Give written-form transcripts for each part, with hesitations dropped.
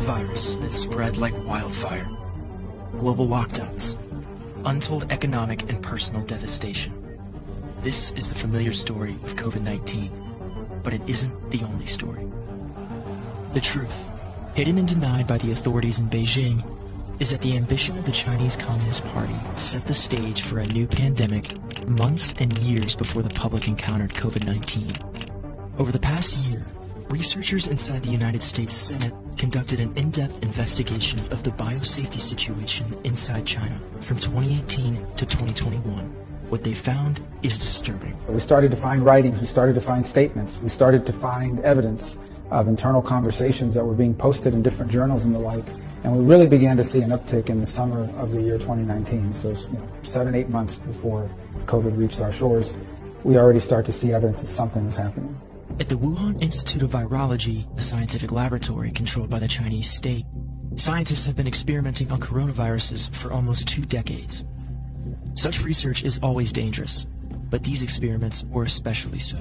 virus that spread like wildfire. Global lockdowns. Untold economic and personal devastation. This is the familiar story of COVID-19, but it isn't the only story. The truth, hidden and denied by the authorities in Beijing, is that the ambition of the Chinese Communist Party set the stage for a new pandemic months and years before the public encountered COVID-19. Over the past year, researchers inside the United States Senate conducted an in-depth investigation of the biosafety situation inside China from 2018 to 2021. What they found is disturbing. We started to find writings, we started to find statements, we started to find evidence of internal conversations that were being posted in different journals and the like, and we really began to see an uptick in the summer of the year 2019. So 7-8 months before COVID reached our shores, we already start to see evidence that something was happening. At the Wuhan Institute of Virology, a scientific laboratory controlled by the Chinese state, scientists have been experimenting on coronaviruses for almost 2 decades. Such research is always dangerous, but these experiments were especially so.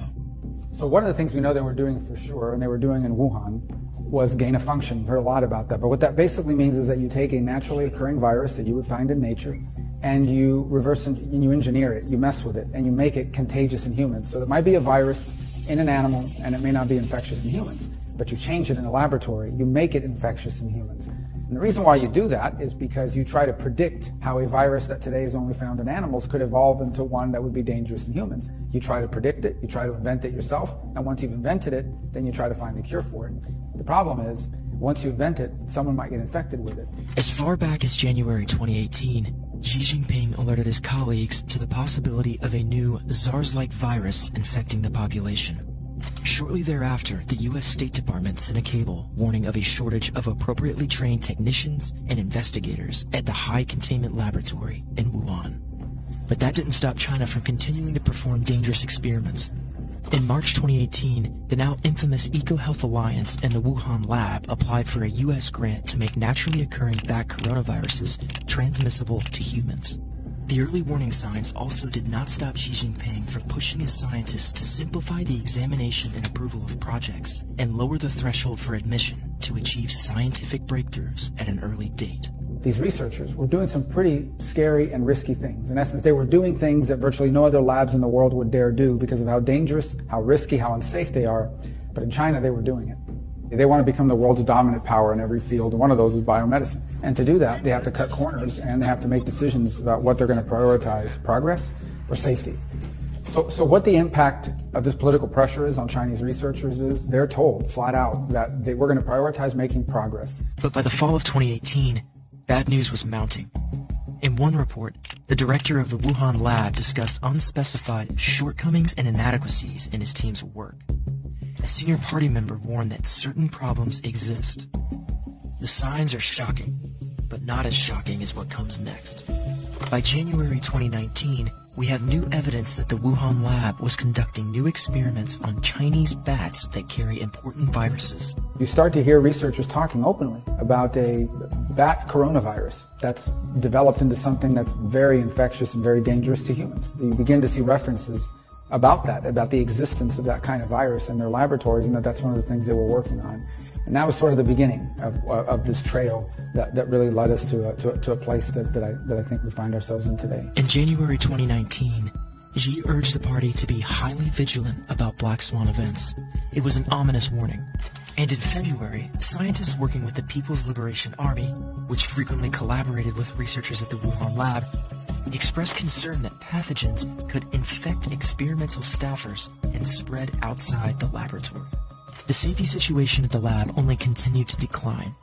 So one of the things we know they were doing for sure, and they were doing in Wuhan, was gain of function. We've heard a lot about that. But what that basically means is that you take a naturally occurring virus that you would find in nature, and you reverse and you engineer it, you mess with it, and you make it contagious in humans. So there might be a virus in an animal, and it may not be infectious in humans, but you change it in a laboratory, you make it infectious in humans. And the reason why you do that is because you try to predict how a virus that today is only found in animals could evolve into one that would be dangerous in humans. You try to predict it, you try to invent it yourself, and once you've invented it, then you try to find the cure for it. The problem is, once you invent it, someone might get infected with it. As far back as January 2018, Xi Jinping alerted his colleagues to the possibility of a new SARS-like virus infecting the population. Shortly thereafter, the U.S. State Department sent a cable warning of a shortage of appropriately trained technicians and investigators at the high containment laboratory in Wuhan. But that didn't stop China from continuing to perform dangerous experiments. In March 2018, the now infamous EcoHealth Alliance and the Wuhan lab applied for a U.S. grant to make naturally occurring bat coronaviruses transmissible to humans. The early warning signs also did not stop Xi Jinping from pushing his scientists to simplify the examination and approval of projects and lower the threshold for admission to achieve scientific breakthroughs at an early date. These researchers were doing some pretty scary and risky things. In essence, they were doing things that virtually no other labs in the world would dare do because of how dangerous, how risky, how unsafe they are. But in China, they were doing it. They want to become the world's dominant power in every field, and one of those is biomedicine. And to do that, they have to cut corners, and they have to make decisions about what they're going to prioritize, progress or safety. So what the impact of this political pressure is on Chinese researchers is they're told flat out that we're going to prioritize making progress. But by the fall of 2018, bad news was mounting. In one report, the director of the Wuhan lab discussed unspecified shortcomings and inadequacies in his team's work. A senior party member warned that certain problems exist. The signs are shocking, but not as shocking as what comes next. By January 2019, we have new evidence that the Wuhan lab was conducting new experiments on Chinese bats that carry important viruses. You start to hear researchers talking openly about a bat coronavirus that's developed into something that's very infectious and very dangerous to humans. You begin to see references about that, about the existence of that kind of virus in their laboratories, and that's one of the things they were working on. And that was sort of the beginning of this trail that really led us to a place that I think we find ourselves in today. In January 2019, Xi urged the party to be highly vigilant about black swan events. It was an ominous warning. And in February, scientists working with the People's Liberation Army, which frequently collaborated with researchers at the Wuhan lab, expressed concern that pathogens could infect experimental staffers and spread outside the laboratory. The safety situation at the lab only continued to decline.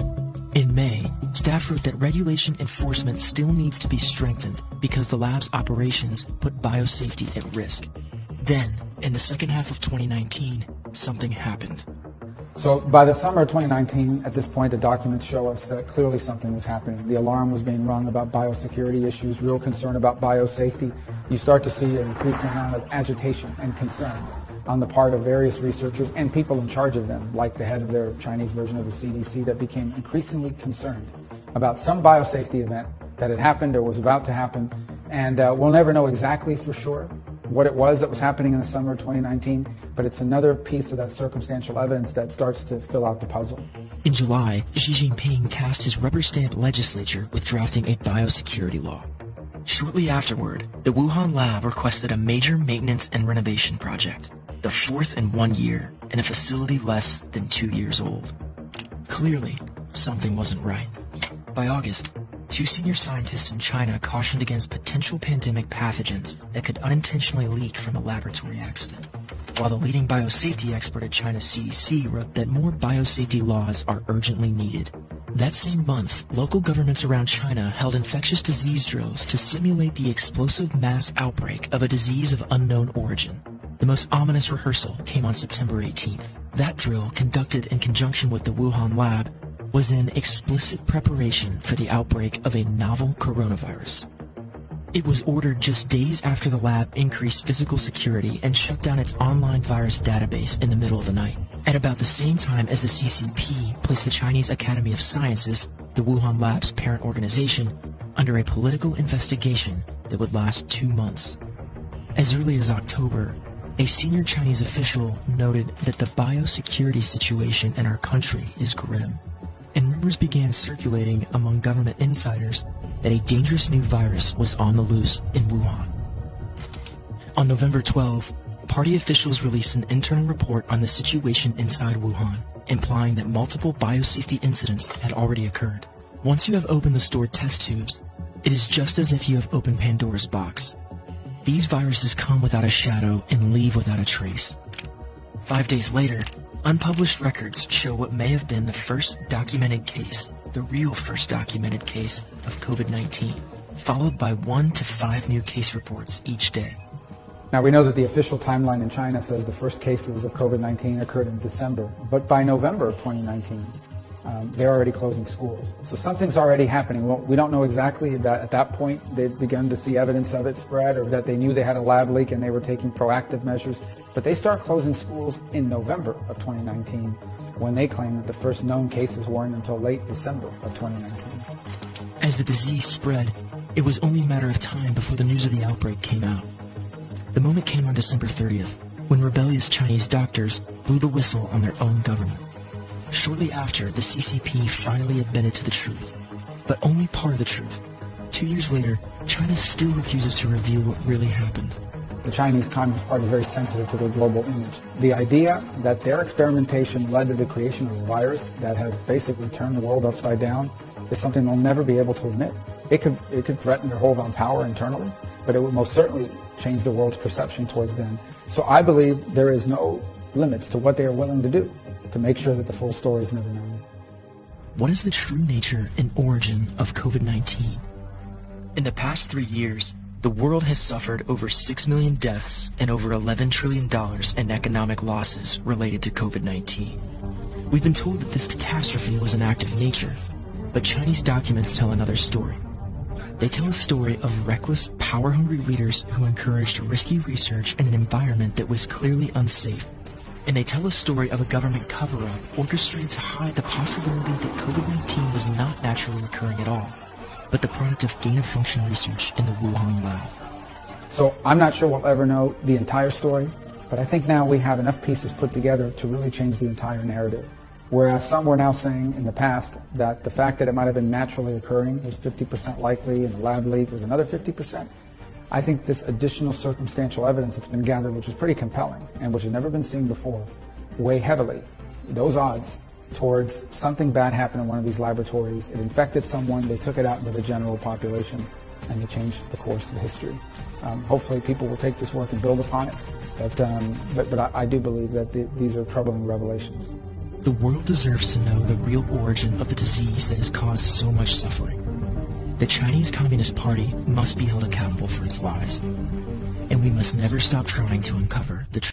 In May, staff wrote that regulation enforcement still needs to be strengthened because the lab's operations put biosafety at risk. Then, in the second half of 2019, something happened. So by the summer of 2019, at this point, the documents show us that clearly something was happening. The alarm was being rung about biosecurity issues, real concern about biosafety. You start to see an increasing amount of agitation and concern on the part of various researchers and people in charge of them, like the head of their Chinese version of the CDC, that became increasingly concerned about some biosafety event that had happened or was about to happen. And we'll never know exactly for sure what it was that was happening in the summer of 2019, but it's another piece of that circumstantial evidence that starts to fill out the puzzle. In July, Xi Jinping tasked his rubber-stamped legislature with drafting a biosecurity law. Shortly afterward, the Wuhan lab requested a major maintenance and renovation project, the fourth in 1 year, in a facility less than 2 years old. Clearly, something wasn't right. By August, 2 senior scientists in China cautioned against potential pandemic pathogens that could unintentionally leak from a laboratory accident, while the leading biosafety expert at China's CDC wrote that more biosafety laws are urgently needed. That same month, local governments around China held infectious disease drills to simulate the explosive mass outbreak of a disease of unknown origin. The most ominous rehearsal came on September 18th. That drill, conducted in conjunction with the Wuhan lab, was in explicit preparation for the outbreak of a novel coronavirus. It was ordered just days after the lab increased physical security and shut down its online virus database in the middle of the night, at about the same time as the CCP placed the Chinese Academy of Sciences, the Wuhan lab's parent organization, under a political investigation that would last 2 months. As early as October, a senior Chinese official noted that the biosecurity situation in our country is grim, and rumors began circulating among government insiders that a dangerous new virus was on the loose in Wuhan. On November 12, party officials released an internal report on the situation inside Wuhan, implying that multiple biosafety incidents had already occurred. Once you have opened the stored test tubes, it is just as if you have opened Pandora's box. These viruses come without a shadow and leave without a trace. 5 days later, unpublished records show what may have been the first documented case, the real first documented case of COVID-19, followed by 1 to 5 new case reports each day. Now, we know that the official timeline in China says the first cases of COVID-19 occurred in December, but by November of 2019, they're already closing schools. So something's already happening. Well, we don't know exactly that at that point they'd begun to see evidence of it spread, or that they knew they had a lab leak and they were taking proactive measures. But they start closing schools in November of 2019, when they claim that the first known cases weren't until late December of 2019. As the disease spread, it was only a matter of time before the news of the outbreak came out. The moment came on December 30th, when rebellious Chinese doctors blew the whistle on their own government. Shortly after, the CCP finally admitted to the truth, but only part of the truth. 2 years later, China still refuses to reveal what really happened. The Chinese Communist Party is very sensitive to their global image. The idea that their experimentation led to the creation of a virus that has basically turned the world upside down is something they'll never be able to admit. It could threaten their hold on power internally, but it would most certainly change the world's perception towards them. So I believe there is no limits to what they are willing to do to make sure that the full story is never known. What is the true nature and origin of COVID-19? In the past 3 years, the world has suffered over 6 million deaths and over $11 trillion in economic losses related to COVID-19. We've been told that this catastrophe was an act of nature, but Chinese documents tell another story. They tell a story of reckless, power-hungry leaders who encouraged risky research in an environment that was clearly unsafe. And they tell a story of a government cover-up orchestrated to hide the possibility that COVID-19 was not naturally occurring at all, but the product of gain-of-function research in the Wuhan lab. So I'm not sure we'll ever know the entire story, but I think now we have enough pieces put together to really change the entire narrative. Whereas some were now saying in the past that the fact that it might have been naturally occurring was 50% likely and the lab leak was another 50%. I think this additional circumstantial evidence that's been gathered, which is pretty compelling and which has never been seen before, weigh heavily those odds towards something bad happened in one of these laboratories. It infected someone, they took it out into the general population, and they changed the course of history. Hopefully people will take this work and build upon it, but I do believe that these are troubling revelations. The world deserves to know the real origin of the disease that has caused so much suffering. The Chinese Communist Party must be held accountable for its lies, and we must never stop trying to uncover the truth.